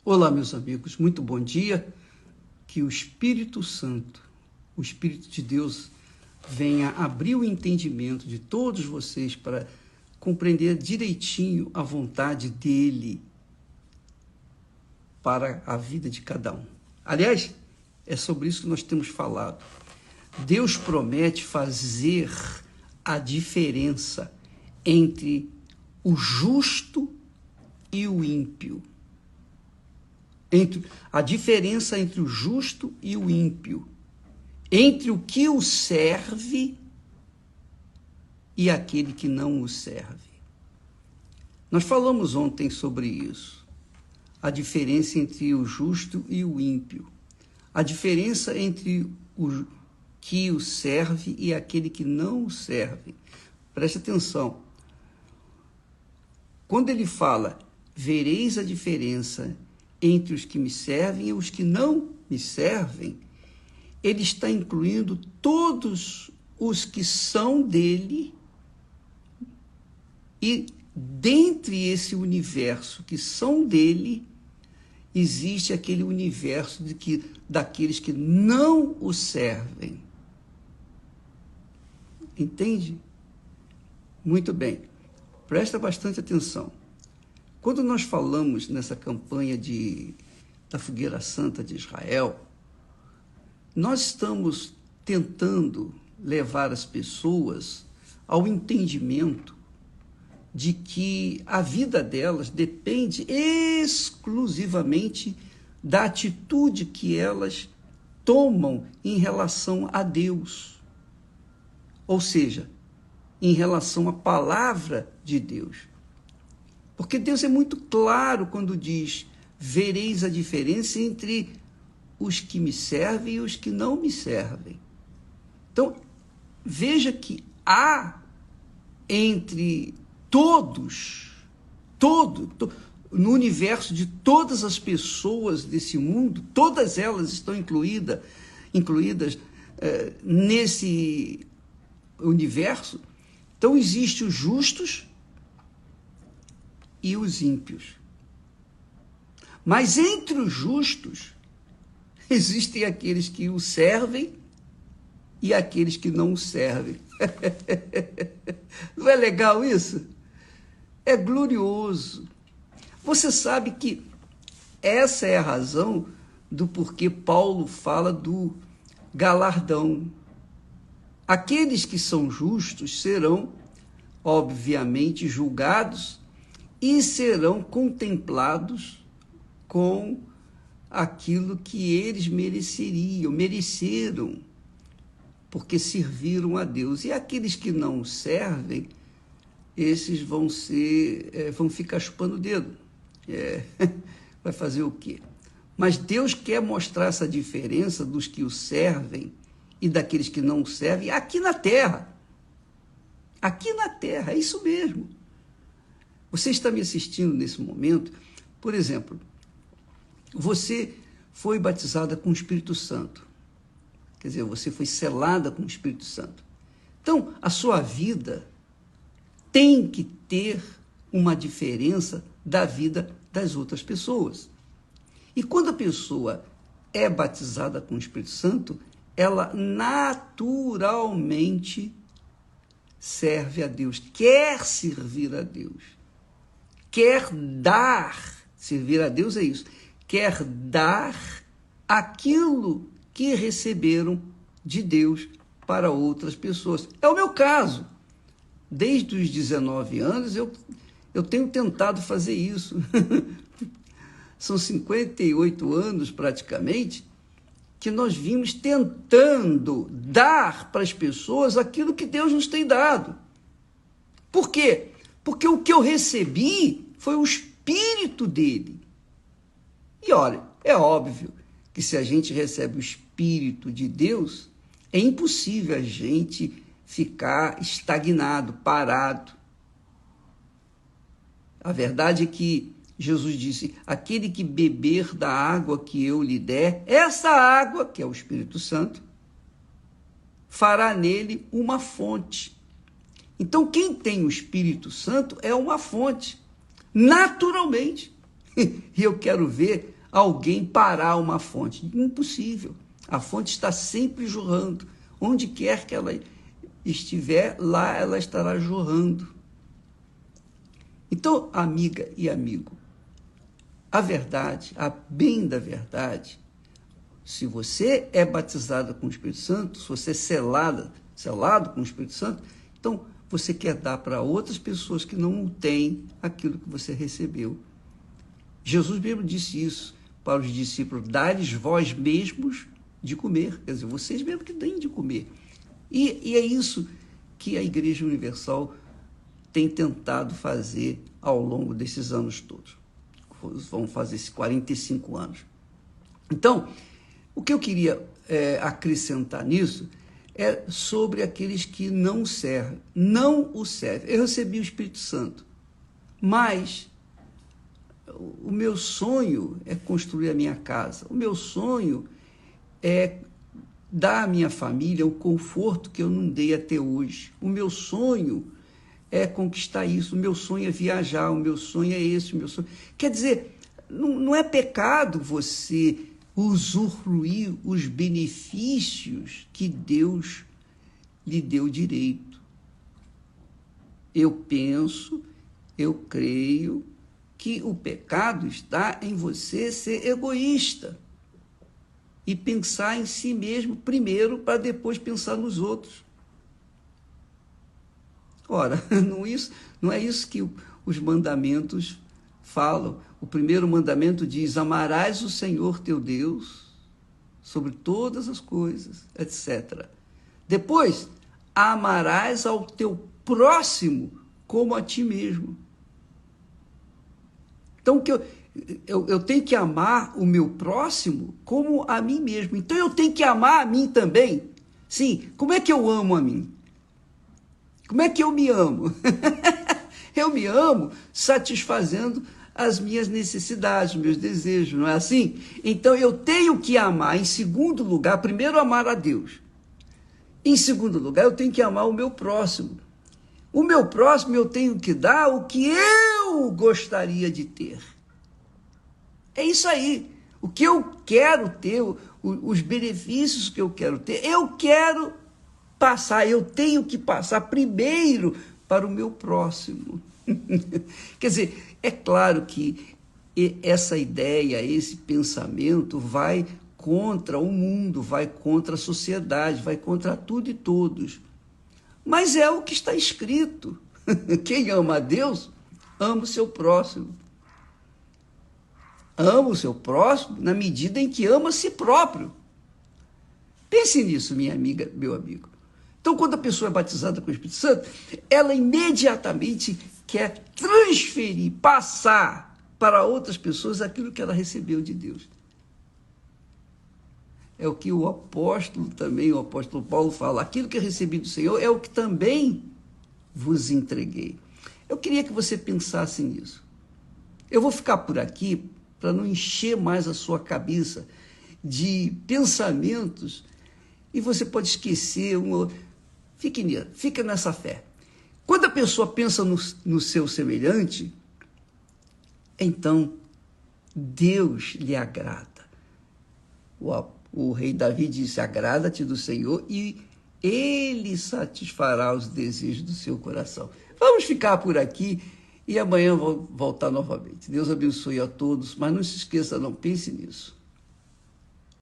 Olá, meus amigos, muito bom dia. Que o Espírito Santo, o Espírito de Deus, venha abrir o entendimento de todos vocês para compreender direitinho a vontade dele para a vida de cada um. Aliás, é sobre isso que nós temos falado. Deus promete fazer a diferença entre o justo e o ímpio. A diferença entre o justo e o ímpio, entre o que o serve e aquele que não o serve. Nós falamos ontem sobre isso, a diferença entre o justo e o ímpio, a diferença entre o que o serve e aquele que não o serve. Preste atenção. Quando ele fala, vereis a diferença entre os que me servem e os que não me servem, ele está incluindo todos os que são dele, e dentre esse universo que são dele, existe aquele universo daqueles que não o servem. Entende? Muito bem. Presta bastante atenção. Quando nós falamos nessa campanha da Fogueira Santa de Israel, nós estamos tentando levar as pessoas ao entendimento de que a vida delas depende exclusivamente da atitude que elas tomam em relação a Deus. Ou seja, em relação à palavra de Deus. Porque Deus é muito claro quando diz, vereis a diferença entre os que me servem e os que não me servem. Então, veja que há entre no universo de todas as pessoas desse mundo, todas elas estão incluídas nesse universo. Então, existem os justos e os ímpios. Mas entre os justos, existem aqueles que o servem e aqueles que não o servem. Não é legal isso? É glorioso. Você sabe que essa é a razão do porquê Paulo fala do galardão. Aqueles que são justos serão, obviamente, julgados e serão contemplados com aquilo que eles mereceram, porque serviram a Deus. E aqueles que não servem, esses vão ficar chupando o dedo. Vai fazer o quê? Mas Deus quer mostrar essa diferença dos que o servem e daqueles que não o servem aqui na terra. Aqui na terra, é isso mesmo. Você está me assistindo nesse momento, por exemplo, você foi batizada com o Espírito Santo. Quer dizer, você foi selada com o Espírito Santo. Então, a sua vida tem que ter uma diferença da vida das outras pessoas. E quando a pessoa é batizada com o Espírito Santo, ela naturalmente serve a Deus, quer servir a Deus. Quer dar, servir a Deus é isso, quer dar aquilo que receberam de Deus para outras pessoas. É o meu caso. Desde os 19 anos eu tenho tentado fazer isso. São 58 anos praticamente que nós vimos tentando dar para as pessoas aquilo que Deus nos tem dado. Por quê? Porque o que eu recebi foi o Espírito dele. E olha, é óbvio que se a gente recebe o Espírito de Deus, é impossível a gente ficar estagnado, parado. A verdade é que Jesus disse, aquele que beber da água que eu lhe der, essa água, que é o Espírito Santo, fará nele uma fonte. Então, quem tem o Espírito Santo é uma fonte, naturalmente. e eu quero ver alguém parar uma fonte. Impossível. A fonte está sempre jorrando. Onde quer que ela estiver, lá ela estará jorrando. Então, amiga e amigo, a verdade, a bem da verdade, se você é batizado com o Espírito Santo, se você é selado com o Espírito Santo, então você quer dar para outras pessoas que não têm aquilo que você recebeu. Jesus mesmo disse isso para os discípulos: dá-lhes vós mesmos de comer, quer dizer, vocês mesmos que deem de comer. E é isso que a Igreja Universal tem tentado fazer ao longo desses anos todos. Vão fazer esses 45 anos. Então, o que eu queria acrescentar nisso é sobre aqueles que não servem, não o servem. Eu recebi o Espírito Santo, mas o meu sonho é construir a minha casa, o meu sonho é dar à minha família o conforto que eu não dei até hoje, o meu sonho é conquistar isso, o meu sonho é viajar, o meu sonho é esse, o meu sonho... Quer dizer, não é pecado você usufruir os benefícios que Deus lhe deu direito. Eu penso, eu creio que o pecado está em você ser egoísta e pensar em si mesmo primeiro para depois pensar nos outros. Ora, não é isso que os mandamentos falam. O primeiro mandamento diz: amarás o Senhor teu Deus sobre todas as coisas, etc. Depois, amarás ao teu próximo como a ti mesmo. Então, eu tenho que amar o meu próximo como a mim mesmo. Então, eu tenho que amar a mim também. Sim, como é que eu amo a mim? Como é que eu me amo? Eu me amo satisfazendo as minhas necessidades, meus desejos, não é assim? Então, eu tenho que amar, em segundo lugar, primeiro amar a Deus. Em segundo lugar, eu tenho que amar o meu próximo. O meu próximo eu tenho que dar o que eu gostaria de ter. É isso aí. O que eu quero ter, os benefícios que eu quero ter, eu quero passar, eu tenho que passar primeiro para o meu próximo. Quer dizer, é claro que essa ideia, esse pensamento vai contra o mundo, vai contra a sociedade, vai contra tudo e todos. Mas é o que está escrito. Quem ama a Deus, ama o seu próximo. Ama o seu próximo na medida em que ama a si próprio. Pense nisso, minha amiga, meu amigo. Então, quando a pessoa é batizada com o Espírito Santo, ela imediatamente quer transferir, passar para outras pessoas aquilo que ela recebeu de Deus. É o que o apóstolo Paulo fala: aquilo que eu recebi do Senhor é o que também vos entreguei. Eu queria que você pensasse nisso. Eu vou ficar por aqui para não encher mais a sua cabeça de pensamentos e você pode esquecer Fique nessa fé. Quando a pessoa pensa no seu semelhante, então Deus lhe agrada. O rei Davi disse: agrada-te do Senhor e Ele satisfará os desejos do seu coração. Vamos ficar por aqui e amanhã vou voltar novamente. Deus abençoe a todos, mas não se esqueça, não pense nisso.